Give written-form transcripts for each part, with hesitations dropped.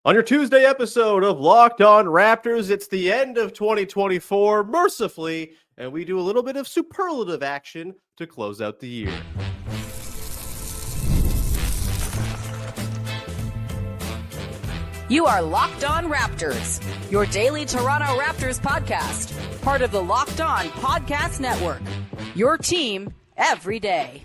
On your Tuesday episode of Locked On Raptors, it's the end of 2024, mercifully, and we do a little bit of superlative action to close out the year. You are Locked On Raptors, your daily Toronto Raptors podcast, part of the Locked On Podcast Network, your team every day.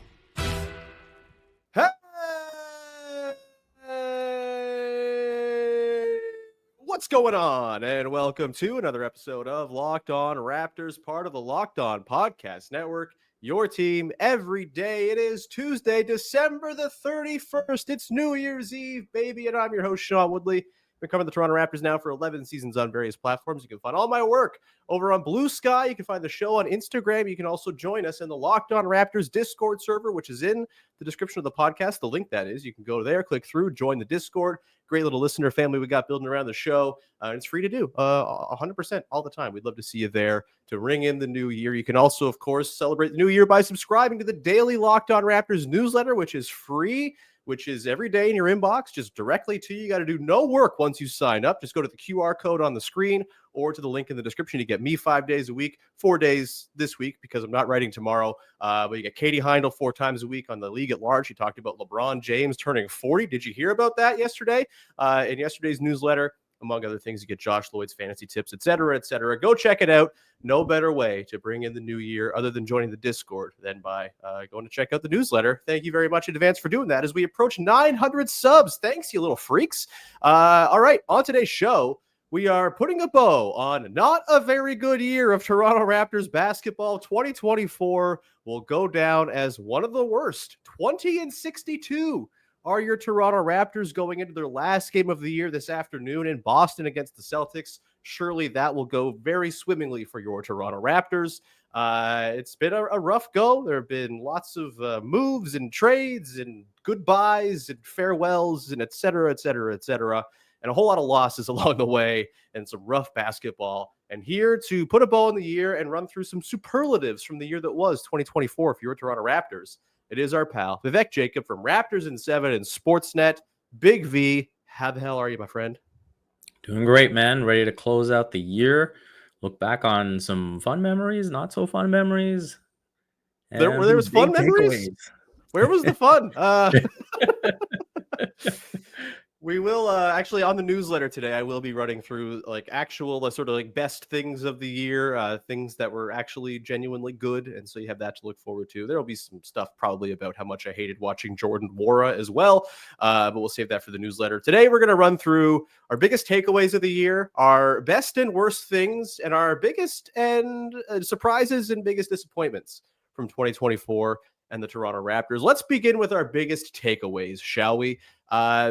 What's going on? And welcome to another episode of Locked On Raptors, part of the Locked On Podcast Network, your team every day. It is Tuesday, December the 31st. It's New Year's Eve, baby, and I'm your host, Sean Woodley. Been covering the Toronto Raptors now for 11 seasons on various platforms. You can find all my work over on Blue Sky. You can find the show on Instagram. You can also join us in the Locked On Raptors Discord server, which is in the description of the podcast. The link that is, you can go there, click through, join the Discord. Great little listener family we got building around the show. It's free to do 100% all the time. We'd love to see you there to ring in the new year. You can also, of course, celebrate the new year by subscribing to the daily Locked On Raptors newsletter, which is free, which is every day in your inbox, just directly to you. You got to do no work once you sign up. Just go to the QR code on the screen or to the link in the description. You get me 5 days a week, 4 days this week because I'm not writing tomorrow. But you get Katie Heindel 4 times a week on the league at large. She talked about LeBron James turning 40. Did you hear about that yesterday? In yesterday's newsletter, among other things, you get Josh Lloyd's fantasy tips, et cetera, et cetera. Go check it out. No better way to bring in the new year other than joining the Discord than by going to check out the newsletter. Thank you very much in advance for doing that as we approach 900 subs. Thanks, you little freaks. All right, on today's show, we are putting a bow on not a very good year of Toronto Raptors basketball. 2024 will go down as one of the worst. 20-62 are your Toronto Raptors going into their last game of the year this afternoon in Boston against the Celtics. Surely that will go very swimmingly for your Toronto Raptors. It's been a rough go. There have been lots of moves and trades and goodbyes and farewells and et cetera, et cetera, et cetera. And a whole lot of losses along the way and some rough basketball. And here to put a bow on the year and run through some superlatives from the year that was 2024 for your Toronto Raptors, it is our pal, Vivek Jacob from Raptors in 7 and Sportsnet. Big V, how the hell are you, my friend? Doing great, man. Ready to close out the year. Look back on some fun memories, not so fun memories. There was fun memories? Where was the fun? We will actually on the newsletter today, I will be running through like actual sort of like best things of the year, things that were actually genuinely good. And so you have that to look forward to. There'll be some stuff probably about how much I hated watching Jordan Nwora as well. But we'll save that for the newsletter. Today, we're going to run through our biggest takeaways of the year, our best and worst things, and our biggest and surprises and biggest disappointments from 2024 and the Toronto Raptors. Let's begin with our biggest takeaways, shall we?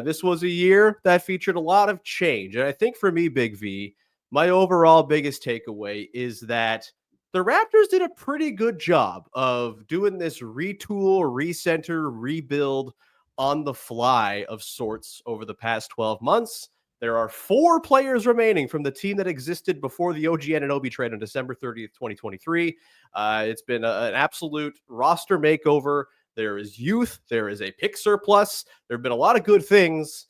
This was a year that featured a lot of change. And I think for me, Big V, my overall biggest takeaway is that the Raptors did a pretty good job of doing this retool, recenter, rebuild on the fly of sorts over the past 12 months. There are 4 players remaining from the team that existed before the OG Anunoby trade on December 30th, 2023. It's been an absolute roster makeover. There is youth. There is a pick surplus. There have been a lot of good things.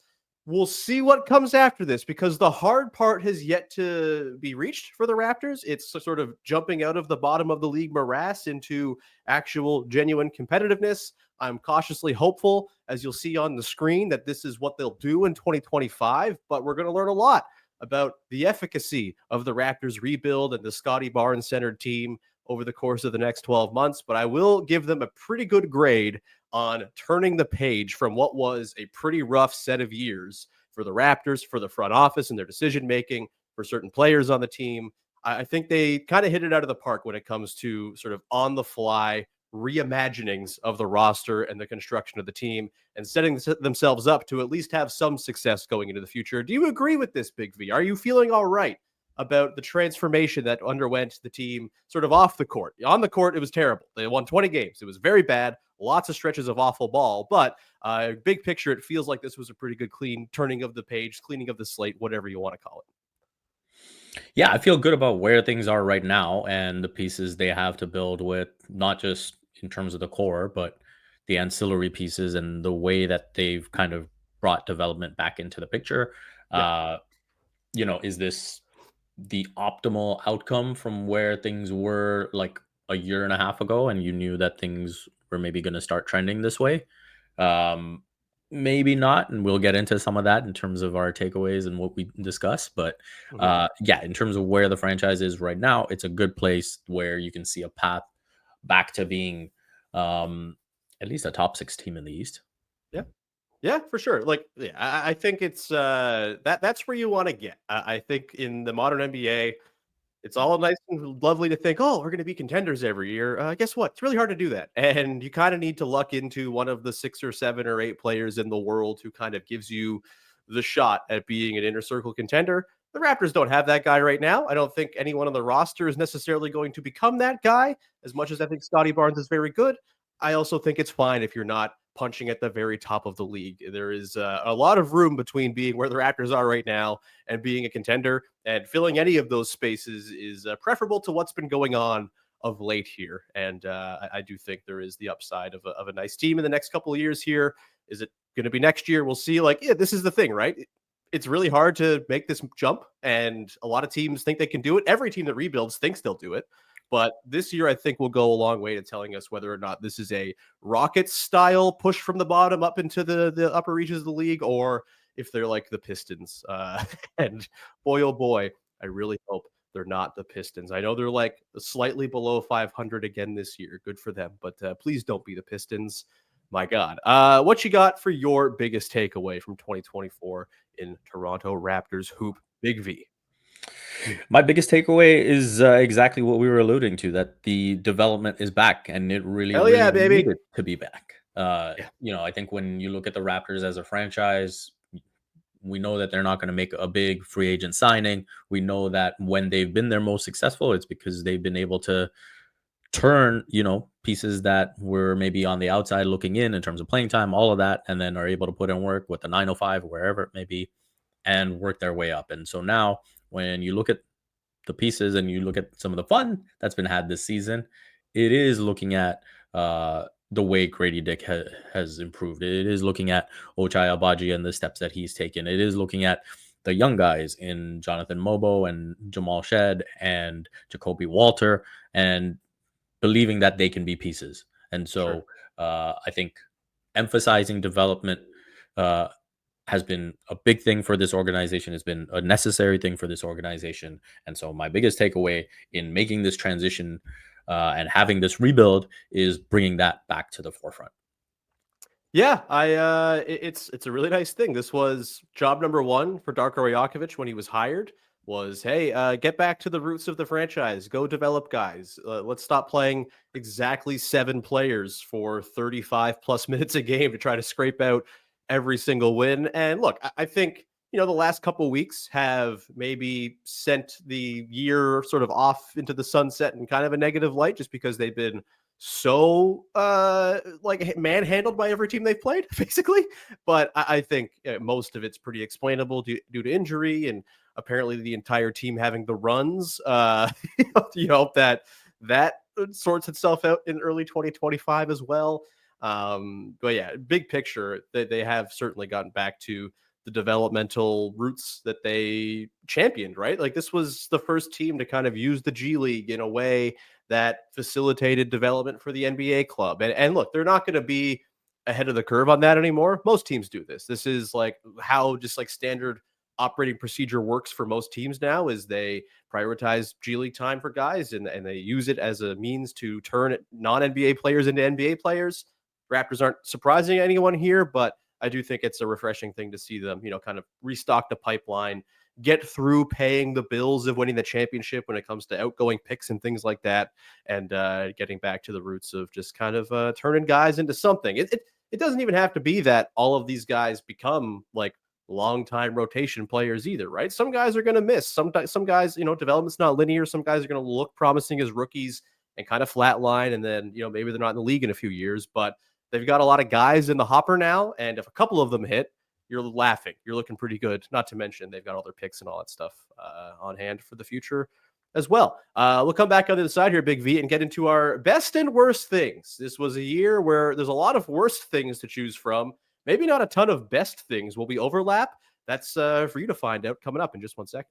We'll see what comes after this because the hard part has yet to be reached for the Raptors. It's sort of jumping out of the bottom of the league morass into actual genuine competitiveness. I'm cautiously hopeful, as you'll see on the screen, that this is what they'll do in 2025, but we're going to learn a lot about the efficacy of the Raptors rebuild and the Scottie Barnes centered team over the course of the next 12 months. But I will give them a pretty good grade on turning the page from what was a pretty rough set of years for the Raptors, for the front office and their decision-making, for certain players on the team. I think they kind of hit it out of the park when it comes to sort of on-the-fly reimaginings of the roster and the construction of the team and setting themselves up to at least have some success going into the future. Do you agree with this, Big V? Are you feeling all right about the transformation that underwent the team sort of off the court? On the court, it was terrible. They won 20 games. It was very bad. Lots of stretches of awful ball. But big picture, it feels like this was a pretty good clean turning of the page, cleaning of the slate, whatever you want to call it. Yeah, I feel good about where things are right now and the pieces they have to build with, not just in terms of the core, but the ancillary pieces and the way that they've kind of brought development back into the picture. Yeah. Is this the optimal outcome from where things were like a year and a half ago, and you knew that things were maybe going to start trending this way? Um, Maybe not, and we'll get into some of that in terms of our takeaways and what we discuss. But Mhm. yeah, in terms of where the franchise is right now, it's a good place where you can see a path back to being um, at least a top 6 team in the East. Yeah. Yeah, for sure. Like, yeah, I think it's that's where you want to get. I think in the modern NBA, it's all nice and lovely to think, oh, we're going to be contenders every year. Guess what? It's really hard to do that, and you kind of need to luck into one of the 6 or 7 or 8 players in the world who kind of gives you the shot at being an inner circle contender. The Raptors don't have that guy right now. I don't think anyone on the roster is necessarily going to become that guy. As much as I think Scottie Barnes is very good, I also think it's fine if you're not punching at the very top of the league. There is a lot of room between being where the Raptors are right now and being a contender, and filling any of those spaces is preferable to what's been going on of late here. And I do think there is the upside of a nice team in the next couple of years here. Is it going to be next year? We'll see. Like, yeah, this is the thing, right? It's really hard to make this jump, and a lot of teams think they can do it. Every team that rebuilds thinks they'll do it. But this year, I think will go a long way to telling us whether or not this is a Rockets style push from the bottom up into the upper reaches of the league, or if they're like the Pistons. And boy, oh boy, I really hope they're not the Pistons. I know they're like slightly below 500 again this year. Good for them, but please don't be the Pistons. My God. What you got for your biggest takeaway from 2024 in Toronto Raptors hoop? Big V. My biggest takeaway is exactly what we were alluding to, that the development is back and it really, Hell really yeah, baby. needed to be back. Yeah, I think when you look at the Raptors as a franchise, we know that they're not going to make a big free agent signing. We know that when they've been their most successful, it's because they've been able to turn, pieces that were maybe on the outside looking in terms of playing time, all of that, and then are able to put in work with the 905, wherever it may be, and work their way up. And so now when you look at the pieces and you look at some of the fun that's been had this season, it is looking at the way Grady Dick has improved. It is looking at Ochai Agbaji and the steps that he's taken. It is looking at the young guys in Jonathan Mobo and Jamal Shed and Jacoby Walter, and believing that they can be pieces. And sure. so I think emphasizing development uh, has been a big thing for this organization, has been a necessary thing for this organization. And so my biggest takeaway in making this transition and having this rebuild is bringing that back to the forefront. Yeah, it's a really nice thing. This was job number one for Darko Rajakovic when he was hired. Was, hey, get back to the roots of the franchise. Go develop guys. Let's stop playing exactly 7 players for 35 plus minutes a game to try to scrape out every single win. And look, I think the last couple weeks have maybe sent the year sort of off into the sunset in kind of a negative light, just because they've been so like manhandled by every team they've played basically. But I think most of it's pretty explainable due to injury, and apparently the entire team having the runs. You hope that sorts itself out in early 2025 as well. But yeah, big picture, they have certainly gotten back to the developmental roots that they championed, right? Like, this was the first team to kind of use the G League in a way that facilitated development for the NBA club. And look, they're not going to be ahead of the curve on that anymore. Most teams do this. This is like how just like standard operating procedure works for most teams now, is they prioritize G League time for guys, and they use it as a means to turn non-NBA players into NBA players. Raptors aren't surprising anyone here, but I do think it's a refreshing thing to see them, kind of restock the pipeline, get through paying the bills of winning the championship when it comes to outgoing picks and things like that, and getting back to the roots of just kind of turning guys into something. It doesn't even have to be that all of these guys become like long-time rotation players either, right? Some guys are going to miss. Some guys, development's not linear. Some guys are going to look promising as rookies and kind of flatline, and then maybe they're not in the league in a few years, but they've got a lot of guys in the hopper now, and if a couple of them hit, you're laughing. You're looking pretty good. Not to mention they've got all their picks and all that stuff on hand for the future as well. We'll come back on the other side here, Big V, and get into our best and worst things. This was a year where there's a lot of worst things to choose from. Maybe not a ton of best things. Will we overlap? That's for you to find out coming up in just 1 second.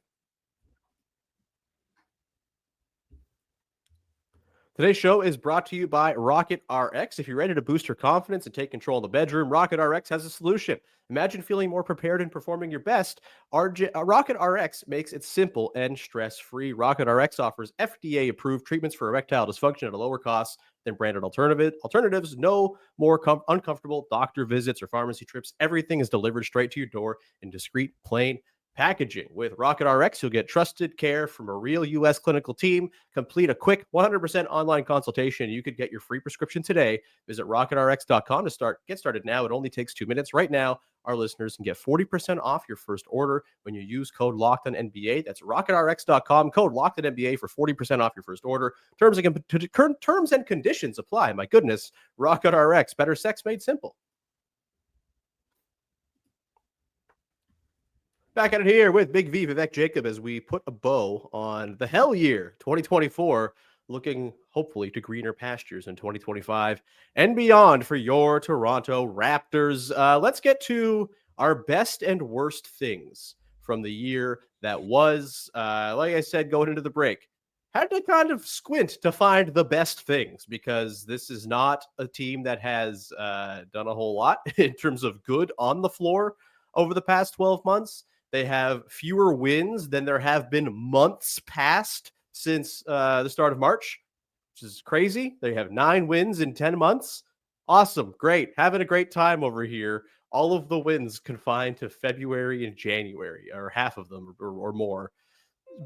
Today's show is brought to you by Rocket RX. If you're ready to boost your confidence and take control in the bedroom, Rocket RX has a solution. Imagine feeling more prepared and performing your best. Rocket RX makes it simple and stress-free. Rocket RX offers FDA-approved treatments for erectile dysfunction at a lower cost than branded alternatives. No more uncomfortable doctor visits or pharmacy trips. Everything is delivered straight to your door in discreet, plain packaging. With Rocket RX, you'll get trusted care from a real U.S. clinical team. Complete a quick 100% online consultation. You could get your free prescription today. Visit rocketrx.com to get started now. It only takes 2 minutes. Right now, our listeners can get 40% off your first order when you use code LOCKEDONNBA. That's rocketrx.com, code LOCKEDONNBA for 40% off your first order. Terms and conditions apply. My goodness, Rocket RX, better sex made simple. Back at it here with Big V, Vivek Jacob, as we put a bow on the hell year 2024, looking hopefully to greener pastures in 2025 and beyond for your Toronto Raptors. Let's get to our best and worst things from the year that was. Like I said, going into the break, had to kind of squint to find the best things, because this is not a team that has done a whole lot in terms of good on the floor over the past 12 months. They have fewer wins than there have been months past since the start of March, which is crazy. They have 9 wins in 10 months. Awesome. Great. Having a great time over here. All of the wins confined to February and January, or half of them or more.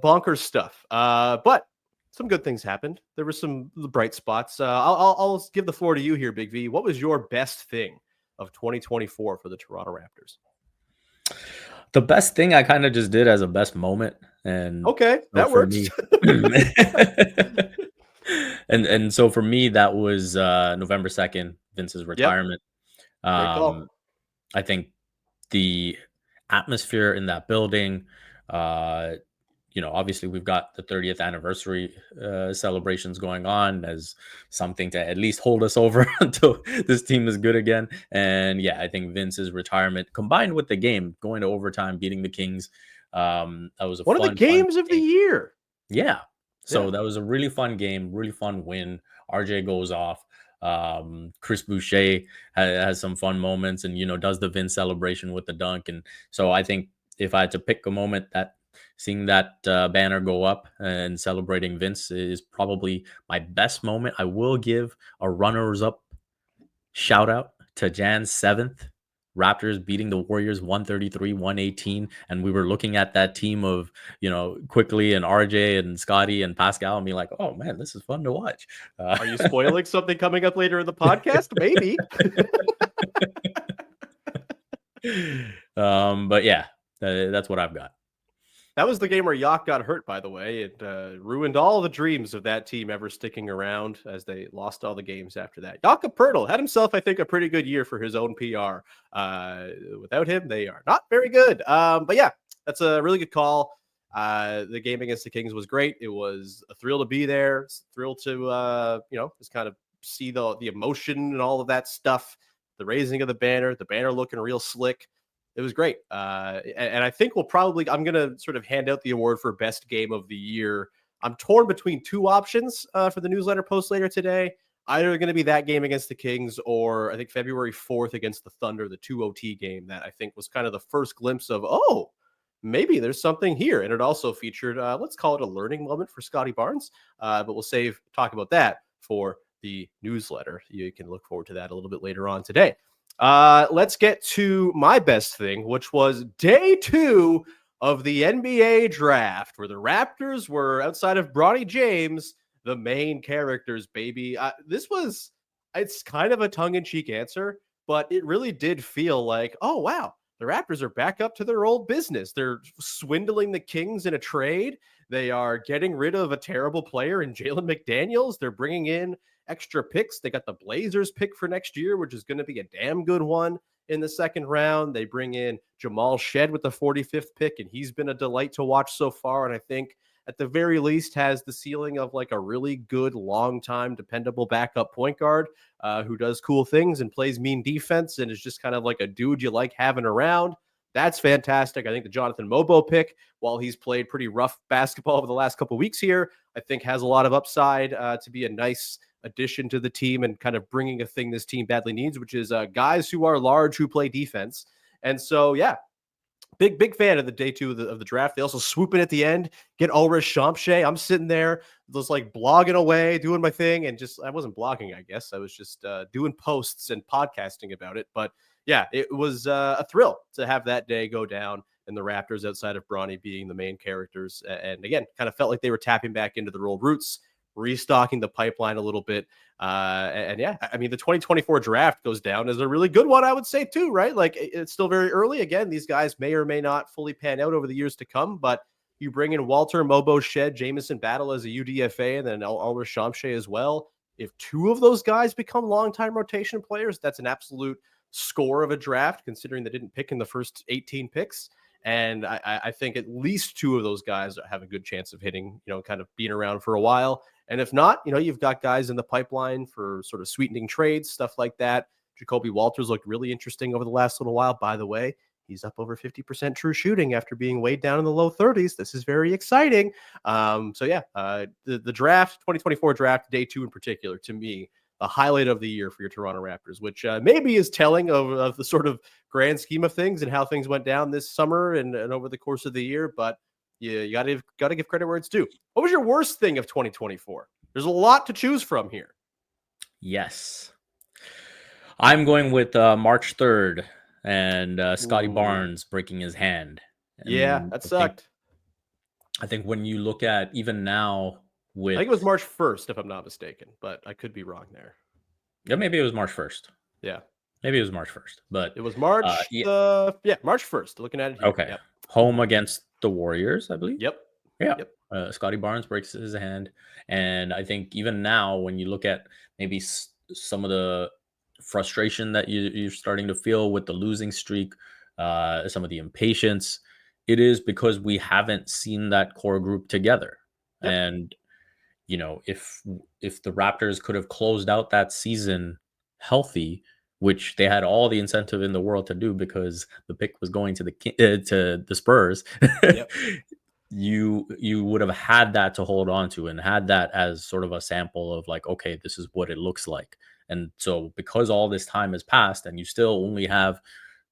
Bonkers stuff. But some good things happened. There were some bright spots. I'll give the floor to you here, Big V. What was your best thing of 2024 for the Toronto Raptors? The best thing I kind of just did as a best moment, and okay, that works. and so for me, that was November 2nd, Vince's retirement. Yep. Great call. I think the atmosphere in that building, obviously we've got the 30th anniversary celebrations going on as something to at least hold us over until this team is good again. And yeah, I think Vince's retirement combined with the game going to overtime, beating the Kings, that was one of the games of the year. Yeah. So that was a really fun game, really fun win. RJ goes off. Chris Boucher has some fun moments and, does the Vince celebration with the dunk. And so I think if I had to pick a moment, that seeing that banner go up and celebrating Vince is probably my best moment. I will give a runners-up shout out to Jan 7th. Raptors beating the Warriors 133-118, and we were looking at that team of Quickly and RJ and Scottie and Pascal and be like, oh man, this is fun to watch. Are you spoiling something coming up later in the podcast? Maybe. But yeah, that's what I've got. That was the game where Yak got hurt, by the way. It ruined all the dreams of that team ever sticking around, as they lost all the games after that. Jakob Poeltl had himself, I think, a pretty good year for his own PR. Without him, they are not very good. But yeah, that's a really good call. The game against the Kings was great. It was a thrill to be there. It's a thrill to, just kind of see the emotion and all of that stuff. The raising of the banner looking real slick. It was great. And I think I'm going to sort of hand out the award for best game of the year. I'm torn between 2 options for the newsletter post later today. Either going to be that game against the Kings, or I think February 4th against the Thunder, the 2 OT game that I think was kind of the first glimpse of, maybe there's something here. And it also featured, let's call it a learning moment for Scottie Barnes. But we'll talk about that for the newsletter. You can look forward to that a little bit later on today. Let's get to my best thing, which was day 2 of the NBA draft, where the Raptors were, outside of Bronny James, the main characters, baby. It's kind of a tongue-in-cheek answer, but it really did feel like, oh, wow, the Raptors are back up to their old business. They're swindling the Kings in a trade. They are getting rid of a terrible player in Jalen McDaniels. They're bringing in extra picks. They got the Blazers pick for next year, which is going to be a damn good one in the second round. They bring in Jamal Shed with the 45th pick, and he's been a delight to watch so far. And I think at the very least has the ceiling of like a really good, long-time, dependable backup point guard who does cool things and plays mean defense and is just kind of like a dude you like having around. That's fantastic. I think the Jonathan Mobo pick, while he's played pretty rough basketball over the last couple of weeks here, I think has a lot of upside to be a nice addition to the team and kind of bringing a thing this team badly needs, which is guys who are large who play defense. And so, yeah, big fan of the day two of the draft. They also swoop in at the end, get Ulrich Champche. I'm sitting there just like blogging away, doing my thing, and just I wasn't blogging, I guess. I was just doing posts and podcasting about it. But yeah, it was a thrill to have that day go down and the Raptors outside of Bronny being the main characters. And again, kind of felt like they were tapping back into their old roots, restocking the pipeline a little bit. And yeah, I mean, the 2024 draft goes down as a really good one, I would say too, right? Like it's still very early. Again, these guys may or may not fully pan out over the years to come, but you bring in Walter, Mobo, Shed, Jamison Battle as a UDFA, and then Ulrich Champche as well. If two of those guys become longtime rotation players, that's an absolute score of a draft, considering they didn't pick in the first 18 picks. And I think at least two of those guys have a good chance of hitting, kind of being around for a while. And if not, you've got guys in the pipeline for sort of sweetening trades, stuff like that. Jacoby Walters looked really interesting over the last little while. By the way, he's up over 50% true shooting after being weighed down in the low 30s. This is very exciting. So yeah, the draft, 2024 draft, day two in particular, to me, the highlight of the year for your Toronto Raptors, which maybe is telling of the sort of grand scheme of things and how things went down this summer and over the course of the year. But you got to give credit where it's due. What was your worst thing of 2024? There's a lot to choose from here. Yes. I'm going with March 3rd and Scottie Barnes breaking his hand. Yeah, that sucked. I think when you look at even now with... I think it was March 1st, if I'm not mistaken, but I could be wrong there. Yeah, maybe it was March 1st. Yeah. Maybe it was March 1st, but... It was March, March 1st, looking at it here. Okay. Yep. Home against the Warriors, I believe. Yep. Yeah. Yep. Scottie Barnes breaks his hand. And I think even now, when you look at maybe some of the frustration that you're starting to feel with the losing streak, some of the impatience, it is because we haven't seen that core group together. Yep. And, if the Raptors could have closed out that season healthy, which they had all the incentive in the world to do because the pick was going to the Spurs, yep. you would have had that to hold on to and had that as sort of a sample of like, okay, this is what it looks like. And so because all this time has passed and you still only have,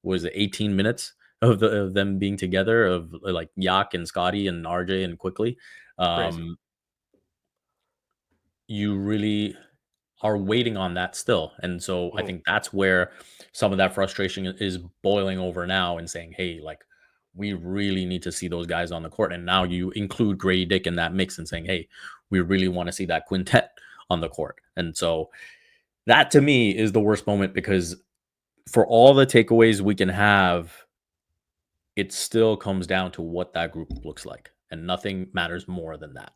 18 minutes of them being together, of like Yak and Scottie and RJ and quickly, you really are waiting on that still. And so I think that's where some of that frustration is boiling over now and saying, hey, like, we really need to see those guys on the court. And now you include Grady Dick in that mix and saying, hey, we really want to see that quintet on the court. And so that to me is the worst moment, because for all the takeaways we can have, it still comes down to what that group looks like. And nothing matters more than that.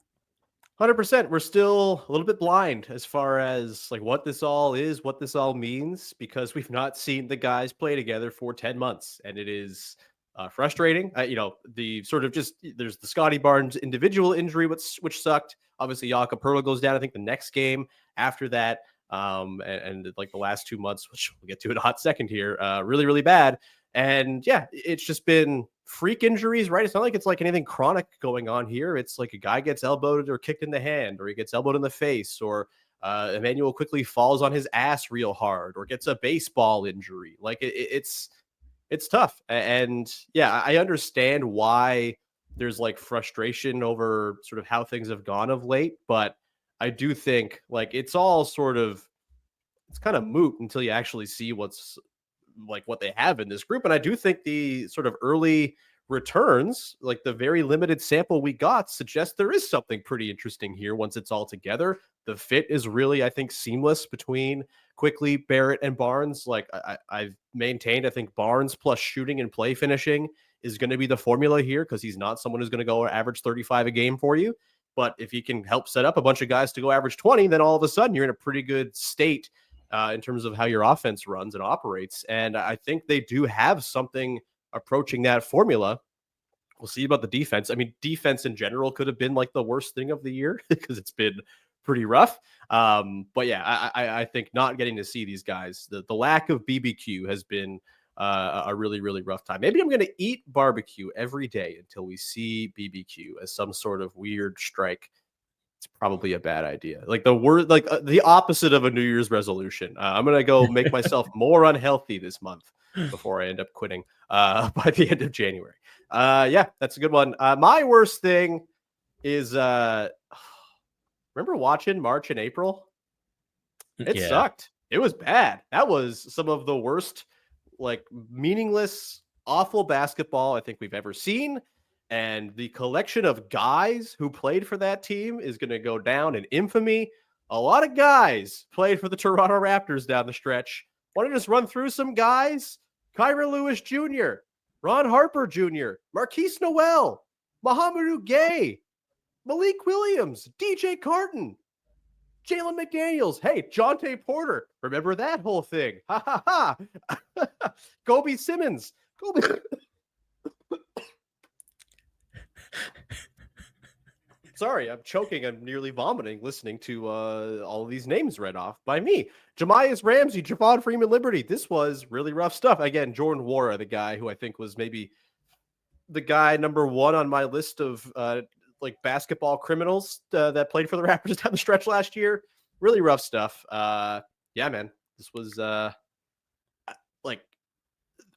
100%. We're still a little bit blind as far as like what this all is, what this all means, because we've not seen the guys play together for 10 months. And it is frustrating. The sort of there's the Scottie Barnes individual injury, which sucked. Obviously, Jakob Poeltl goes down, I think, the next game after that. And like the last 2 months, which we'll get to in a hot second here, really, really bad. And yeah, it's just been freak injuries, right? It's not like it's like anything chronic going on here. It's like a guy gets elbowed or kicked in the hand, or he gets elbowed in the face, or Emmanuel quickly falls on his ass real hard, or gets a baseball injury. Like it's tough. And yeah, I understand why there's like frustration over sort of how things have gone of late, but I do think like it's kind of moot until you actually see what's like what they have in this group. And I do think the sort of early returns, like the very limited sample we got, suggest there is something pretty interesting here once it's all together. The fit is really, I think, seamless between Quickly, Barrett, and Barnes. Like I've maintained, I think Barnes plus shooting and play finishing is going to be the formula here, because he's not someone who's going to go average 35 a game for you. But if he can help set up a bunch of guys to go average 20, then all of a sudden you're in a pretty good state in terms of how your offense runs and operates. And I think they do have something approaching that formula. We'll see about the defense. I mean, defense in general could have been like the worst thing of the year because it's been pretty rough. But yeah, I think not getting to see these guys, the lack of BBQ has been a really, really rough time. Maybe I'm going to eat barbecue every day until we see BBQ as some sort of weird strike. It's probably a bad idea. Like the word, like the opposite of a New Year's resolution. I'm going to go make myself more unhealthy this month before I end up quitting by the end of January. Yeah, that's a good one. My worst thing is remember watching March and April? It sucked. It was bad. That was some of the worst, like meaningless, awful basketball I think we've ever seen. And the collection of guys who played for that team is going to go down in infamy. A lot of guys played for the Toronto Raptors down the stretch. Want to just run through some guys? Kyra Lewis Jr., Ron Harper Jr., Marquise Noel, Mohamedou Gay, Malik Williams, DJ Carton, Jalen McDaniels. Hey, Jonte Porter. Remember that whole thing? Ha ha ha. Kobe Simmons. Sorry, I'm choking. I'm nearly vomiting listening to all of these names read off by me. Jamias Ramsey, Javon Freeman Liberty. This was really rough stuff. Again, Jordan Nwora, the guy who I think was maybe the guy number one on my list of like basketball criminals that played for the Raptors down the stretch last year. Really rough stuff. Yeah, man. This was like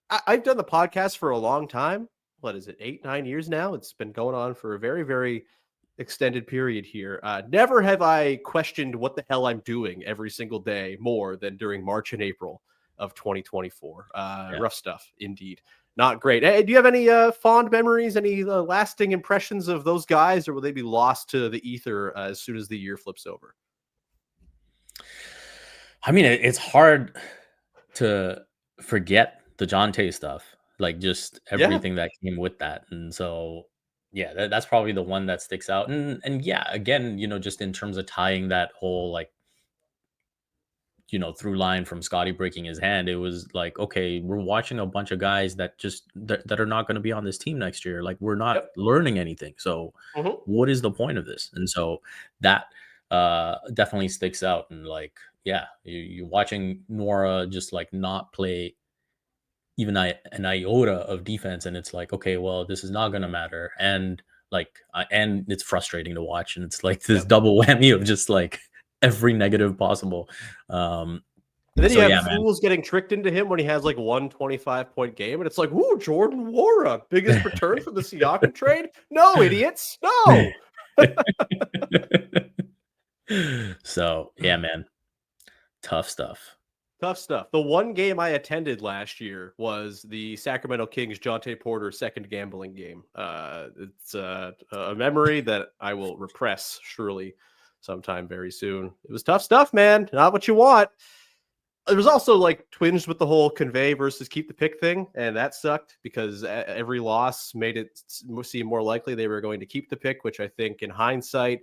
I've done the podcast for a long time. What is it? 8-9 years now. It's been going on for a very, very extended period here. Never have I questioned what the hell I'm doing every single day more than during March and April of 2024. Rough stuff indeed. Not great. Hey, do you have any fond memories, any lasting impressions of those guys, or will they be lost to the ether as soon as the year flips over? I mean, it's hard to forget the Jonte stuff, like just everything that came with that. And so, yeah, that's probably the one that sticks out. And yeah, again, just in terms of tying that whole like, through line from Scottie breaking his hand, it was like, okay, we're watching a bunch of guys that that are not going to be on this team next year. Like we're not learning anything. So what is the point of this? And so that definitely sticks out. And like, yeah, you're watching Nwora just like not play even an iota of defense. And it's like, okay, well, this is not going to matter. And like, and it's frustrating to watch. And it's like this double whammy of just like every negative possible. And then you have fools getting tricked into him when he has like 125-point game, and it's like, ooh, Jordan Nwora, biggest return from the Siakam trade? No, idiots, no. So yeah, man, tough stuff. Tough stuff. The one game I attended last year was the Sacramento Kings Jonte Porter second gambling game. It's a memory that I will repress surely sometime very soon. It was tough stuff, man. Not what you want. It was also like twinged with the whole convey versus keep the pick thing, and that sucked because every loss made it seem more likely they were going to keep the pick, which I think in hindsight,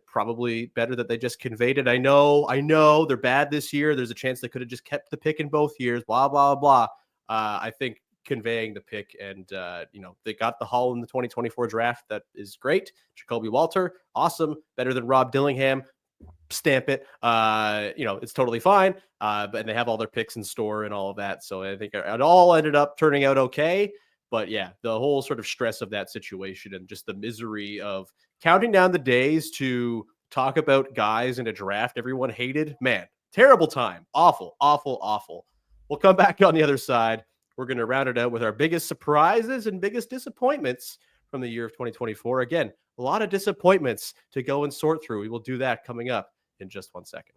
probably better that they just conveyed it. I know they're bad this year. There's a chance they could have just kept the pick in both years, blah, blah, blah. I think conveying the pick and, they got the haul in the 2024 draft. That is great. Jacoby Walter, awesome. Better than Rob Dillingham. Stamp it. It's totally fine. But they have all their picks in store and all of that. So I think it all ended up turning out okay. But yeah, the whole sort of stress of that situation and just the misery of counting down the days to talk about guys in a draft everyone hated, man, terrible time. Awful, awful, awful. We'll come back on the other side. We're going to round it out with our biggest surprises and biggest disappointments from the year of 2024. Again, a lot of disappointments to go and sort through. We will do that coming up in just 1 second.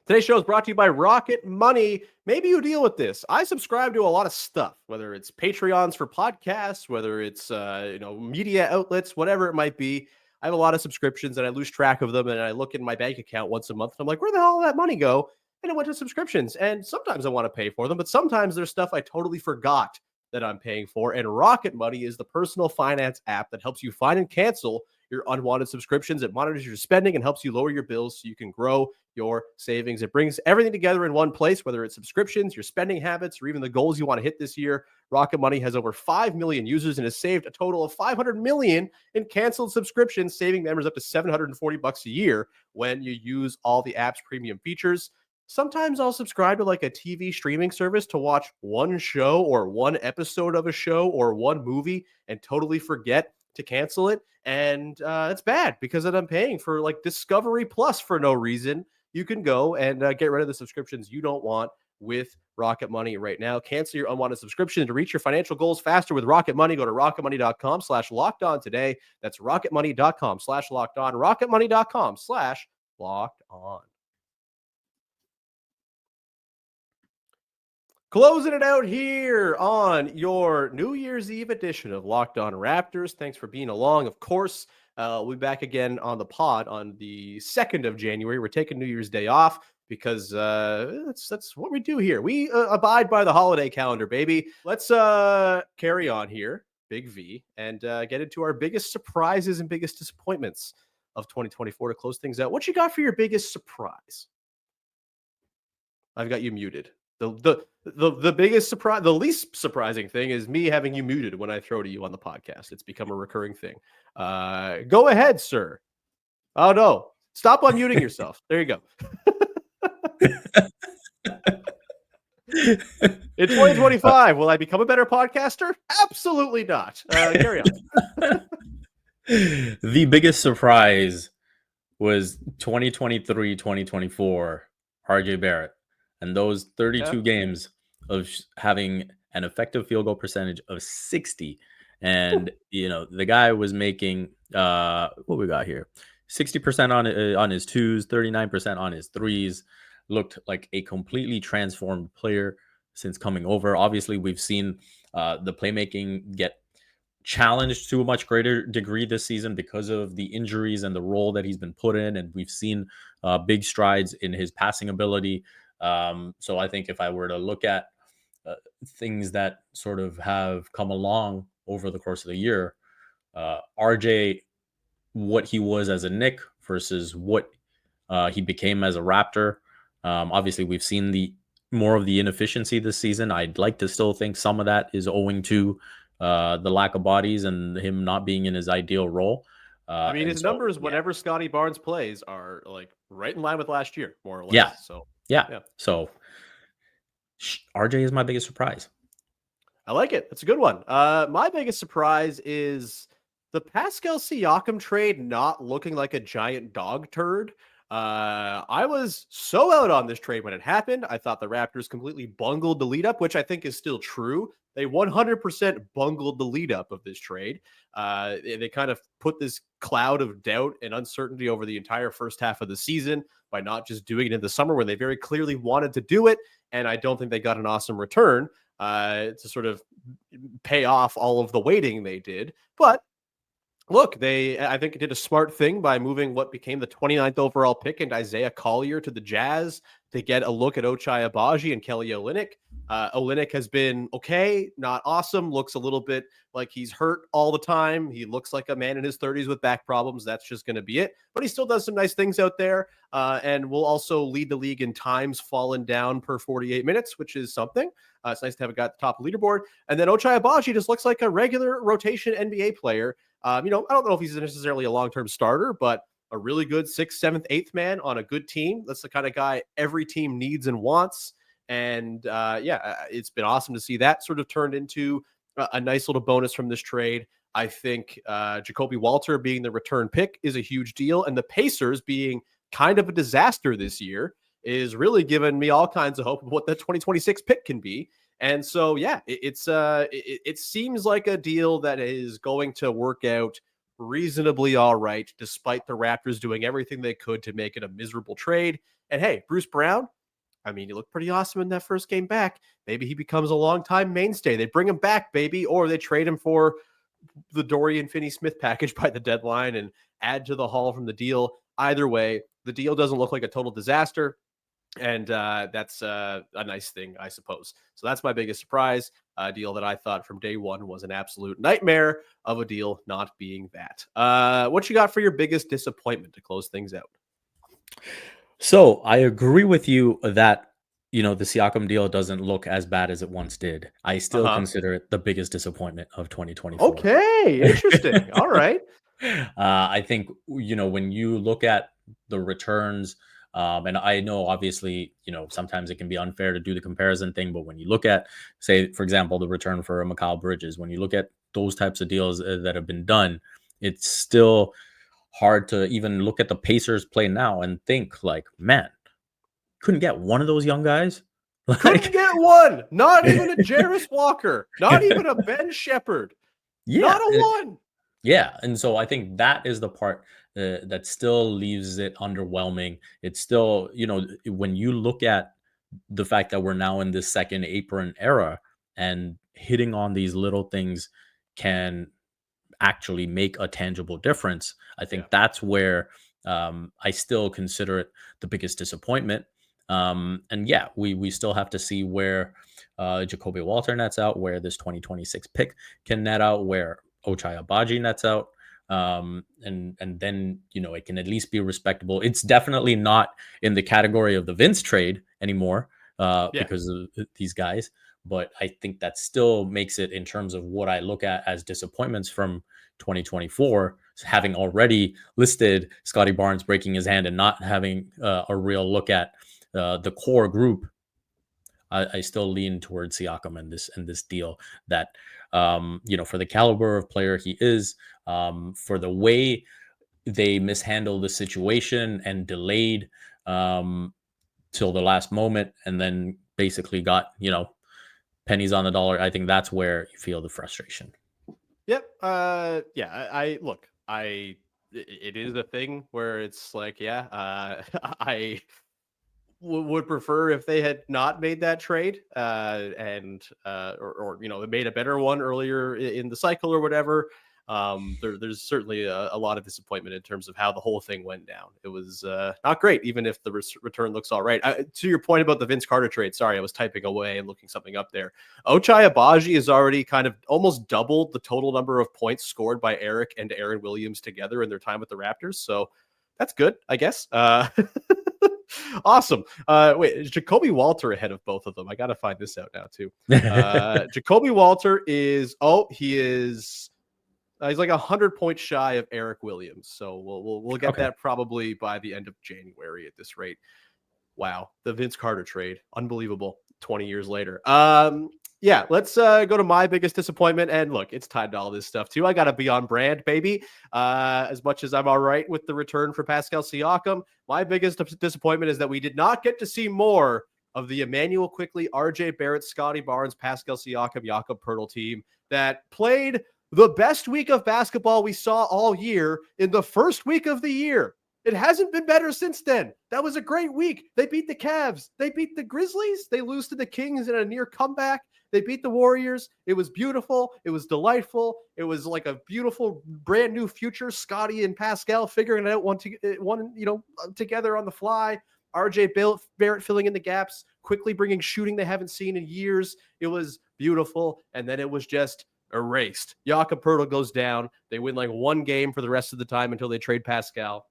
Today's show is brought to you by Rocket Money. Maybe you deal with this. I subscribe to a lot of stuff, whether it's Patreons for podcasts, whether it's media outlets, whatever it might be. I have a lot of subscriptions and I lose track of them. And I look in my bank account once a month and I'm like, where the hell did that money go? And it went to subscriptions. And sometimes I want to pay for them, but sometimes there's stuff I totally forgot that I'm paying for. And Rocket Money is the personal finance app that helps you find and cancel your unwanted subscriptions. It monitors your spending and helps you lower your bills so you can grow your savings. It brings everything together in one place, whether it's subscriptions, your spending habits, or even the goals you want to hit this year. Rocket Money has over 5 million users and has saved a total of $500 million in canceled subscriptions, saving members up to $740 a year when you use all the app's premium features. Sometimes I'll subscribe to like a TV streaming service to watch one show or one episode of a show or one movie and totally forget to cancel it. And it's bad because then I'm paying for like Discovery Plus for no reason. You can go and get rid of the subscriptions you don't want with Rocket Money right now. Cancel your unwanted subscription to reach your financial goals faster with Rocket Money. Go to rocketmoney.com/lockedon today. That's rocketmoney.com/lockedon. rocketmoney.com/lockedon. Closing it out here on your New Year's Eve edition of Locked On Raptors. Thanks for being along. Of course, we'll be back again on the pod on the 2nd of January. We're taking New Year's Day off because that's what we do here. We abide by the holiday calendar, baby. Let's carry on here, Big V, and get into our biggest surprises and biggest disappointments of 2024 to close things out. What you got for your biggest surprise? I've got you muted. The biggest surprise, the least surprising thing is me having you muted when I throw to you on the podcast. It's become a recurring thing. Go ahead, sir. Oh no, stop unmuting yourself. There you go. In 2025, will I become a better podcaster? Absolutely not. Carry on. The biggest surprise was 2023-2024 RJ Barrett. And those 32 games of having an effective field goal percentage of 60. And, the guy was making, what we got here, 60% on his twos, 39% on his threes, looked like a completely transformed player since coming over. Obviously, we've seen the playmaking get challenged to a much greater degree this season because of the injuries and the role that he's been put in. And we've seen big strides in his passing ability. So I think if I were to look at things that sort of have come along over the course of the year, RJ, what he was as a Knick versus what he became as a Raptor. Obviously, we've seen more of the inefficiency this season. I'd like to still think some of that is owing to the lack of bodies and him not being in his ideal role. I mean, his numbers whenever Scottie Barnes plays are like right in line with last year, more or less. Yeah. So yeah. So RJ is my biggest surprise. I like it. That's a good one. My biggest surprise is the Pascal Siakam trade not looking like a giant dog turd. I was so out on this trade when it happened. I thought the Raptors completely bungled the lead up, which I think is still true. They 100% bungled the lead up of this trade. They kind of put this cloud of doubt and uncertainty over the entire first half of the season by not just doing it in the summer when they very clearly wanted to do it. And I don't think they got an awesome return to sort of pay off all of the waiting they did. But look, I think, did a smart thing by moving what became the 29th overall pick and Isaiah Collier to the Jazz to get a look at Ochai Agbaji and Kelly Olynyk. Olynyk has been okay, not awesome, looks a little bit like he's hurt all the time. He looks like a man in his 30s with back problems. That's just going to be it. But he still does some nice things out there and will also lead the league in times fallen down per 48 minutes, which is something. It's nice to have a guy at the top of the leaderboard. And then Ochai Agbaji just looks like a regular rotation NBA player. I don't know if he's necessarily a long-term starter, but a really good 6th, 7th, 8th man on a good team. That's the kind of guy every team needs and wants. And it's been awesome to see that sort of turned into a nice little bonus from this trade. I think Jacoby Walter being the return pick is a huge deal. And the Pacers being kind of a disaster this year is really giving me all kinds of hope of what the 2026 pick can be. And so, it seems like a deal that is going to work out reasonably all right, despite the Raptors doing everything they could to make it a miserable trade. And hey, Bruce Brown, I mean, he looked pretty awesome in that first game back. Maybe he becomes a long-time mainstay. They bring him back, baby, or they trade him for the Dorian Finney-Smith package by the deadline and add to the haul from the deal. Either way, the deal doesn't look like a total disaster. And that's a nice thing, I suppose. So that's my biggest surprise. A deal that I thought from day one was an absolute nightmare of a deal not being that. What you got for your biggest disappointment to close things out? So I agree with you that, the Siakam deal doesn't look as bad as it once did. I still consider it the biggest disappointment of 2024. Okay, interesting. All right. I think, when you look at the returns, And I know, obviously, sometimes it can be unfair to do the comparison thing, but when you look at, say, for example, the return for Mikal Bridges, when you look at those types of deals that have been done, it's still hard to even look at the Pacers play now and think like, man, couldn't get one of those young guys. Couldn't get one. Not even a Jarris Walker. Not even a Ben Shepherd. Not a one. Yeah. And so I think that is the part that still leaves it underwhelming. It's still, when you look at the fact that we're now in this second apron era, and hitting on these little things can actually make a tangible difference, I think that's where I still consider it the biggest disappointment. And yeah, we still have to see where Jacoby Walter nets out, where this 2026 pick can net out, where Ochai Agbaji nets out. And then, it can at least be respectable. It's definitely not in the category of the Vince trade anymore because of these guys. But I think that still makes it, in terms of what I look at as disappointments from 2024, having already listed Scottie Barnes breaking his hand and not having a real look at the core group. I still lean towards Siakam and this deal that, for the caliber of player he is, for the way they mishandled the situation and delayed till the last moment, and then basically got, pennies on the dollar. I think that's where you feel the frustration. Yep. I look, it is a thing where it's like, I would prefer if they had not made that trade or made a better one earlier in the cycle or whatever. There's certainly a lot of disappointment in terms of how the whole thing went down. It was not great, even if the return looks all right. To your point about the Vince Carter trade, sorry, I was typing away and looking something up there. Ochai Agbaji has already kind of almost doubled the total number of points scored by Eric and Aaron Williams together in their time with the Raptors. So that's good, I guess. Awesome. Wait, is Jacoby Walter ahead of both of them? I got to find this out now too. Jacoby Walter is he's like 100 points shy of Eric Williams. So we'll get that probably by the end of January at this rate. Wow. The Vince Carter trade. Unbelievable. 20 years later. Let's go to my biggest disappointment. And look, it's tied to all this stuff too. I got to be on brand, baby. As much as I'm all right with the return for Pascal Siakam, my biggest disappointment is that we did not get to see more of the Emmanuel Quickley, RJ Barrett, Scottie Barnes, Pascal Siakam, Jakob Poeltl team that played the best week of basketball we saw all year in the first week of the year. It hasn't been better since then. That was a great week. They beat the Cavs. They beat the Grizzlies. They lose to the Kings in a near comeback. They beat the Warriors. It was beautiful. It was delightful. It was like a beautiful brand new future. Scottie and Pascal figuring it out one together on the fly. RJ Barrett filling in the gaps, quickly bringing shooting they haven't seen in years. It was beautiful. And then it was just erased. Jakob Poeltl goes down. They win like one game for the rest of the time until they trade Pascal.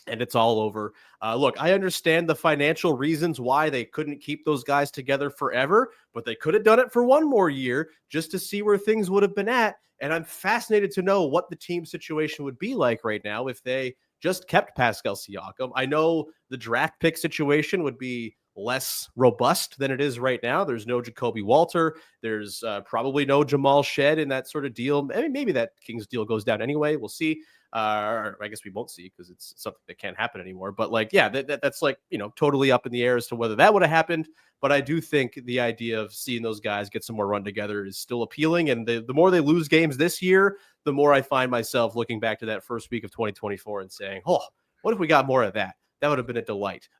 And it's all over. Look, I understand the financial reasons why they couldn't keep those guys together forever, but they could have done it for one more year just to see where things would have been at. And I'm fascinated to know what the team situation would be like right now if they just kept Pascal Siakam. I know the draft pick situation would be less robust than it is right now. There's no Jacoby Walter. There's probably no Jamal Shed in that sort of deal. I mean, maybe that Kings deal goes down anyway. We'll see. Or I guess we won't see because it's something that can't happen anymore. But like, yeah, that's like, totally up in the air as to whether that would have happened. But I do think the idea of seeing those guys get some more run together is still appealing. And the more they lose games this year, the more I find myself looking back to that first week of 2024 and saying, oh, what if we got more of that? That would have been a delight.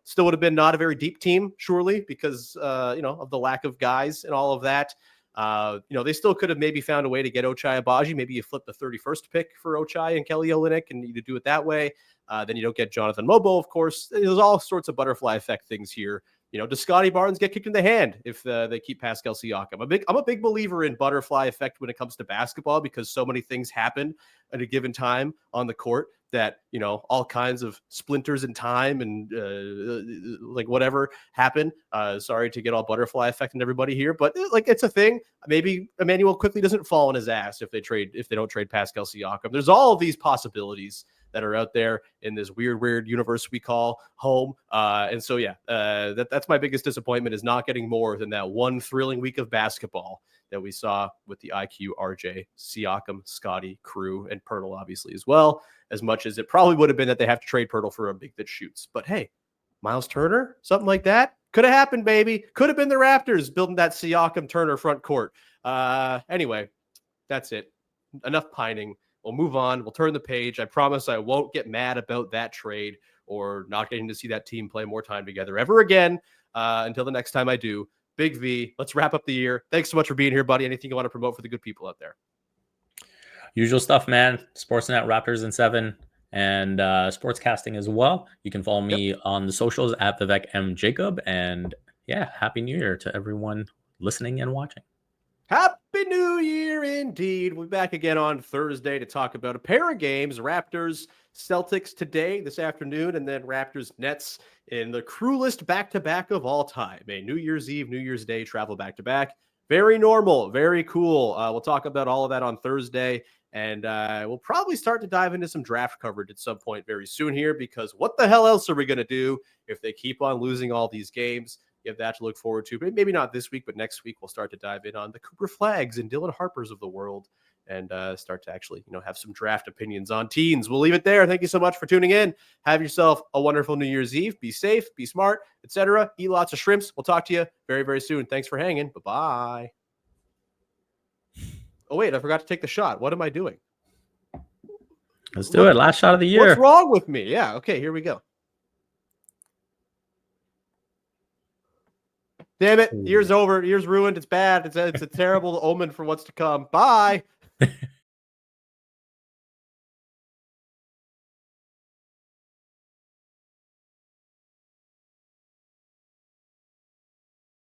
Still would have been not a very deep team, surely, because, of the lack of guys and all of that. They still could have maybe found a way to get Ochai Agbaji. Maybe you flip the 31st pick for Ochai and Kelly Olynyk and you do it that way. Then you don't get Jonathan Mobo, of course. There's all sorts of butterfly effect things here. Does Scottie Barnes get kicked in the hand if they keep Pascal Siakam? I'm a big believer in butterfly effect when it comes to basketball because so many things happen at a given time on the court that, all kinds of splinters in time and like whatever happen. Sorry to get all butterfly effect and everybody here, but like it's a thing. Maybe Emmanuel Quickley doesn't fall on his ass if they don't trade Pascal Siakam. There's all of these possibilities that are out there in this weird universe we call home. And so, yeah, that's my biggest disappointment, is not getting more than that one thrilling week of basketball that we saw with the IQ-RJ-Siakam, Scottie crew, and Pirtle obviously as well, as much as it probably would have been that they have to trade Pirtle for a big that shoots. But hey, Miles Turner, something like that could have happened, baby. Could have been the Raptors building that Siakam Turner front court. Anyway, that's it. Enough pining. We'll move on. We'll turn the page. I promise I won't get mad about that trade or not getting to see that team play more time together ever again until the next time I do. Big V, let's wrap up the year. Thanks so much for being here, buddy. Anything you want to promote for the good people out there? Usual stuff, man. Sportsnet, Raptors in 7, and Sportscasting as well. You can follow me on the socials at Vivek M. Jacob. And yeah, Happy New Year to everyone listening and watching. Happy New Year indeed. We'll be back again on Thursday to talk about a pair of games. Raptors Celtics today, this afternoon, and then Raptors Nets in the cruelest back-to-back of all time. A New Year's Eve, New Year's Day travel back-to-back. Very normal, very cool. We'll talk about all of that on Thursday, and we'll probably start to dive into some draft coverage at some point very soon here, because what the hell else are we going to do if they keep on losing all these games? You have that to look forward to. But maybe not this week, but next week we'll start to dive in on the Cooper Flags and Dylan Harpers of the world, and start to actually, have some draft opinions on teens. We'll leave it there. Thank you so much for tuning in. Have yourself a wonderful New Year's Eve. Be safe, be smart, etc. Eat lots of shrimps. We'll talk to you very, very soon. Thanks for hanging. Bye-bye. Oh, wait, I forgot to take the shot. What am I doing? Let's do it. Last shot of the year. What's wrong with me? Yeah, okay, here we go. Damn it. Year's over. Year's ruined. It's bad. It's a terrible omen for what's to come. Bye.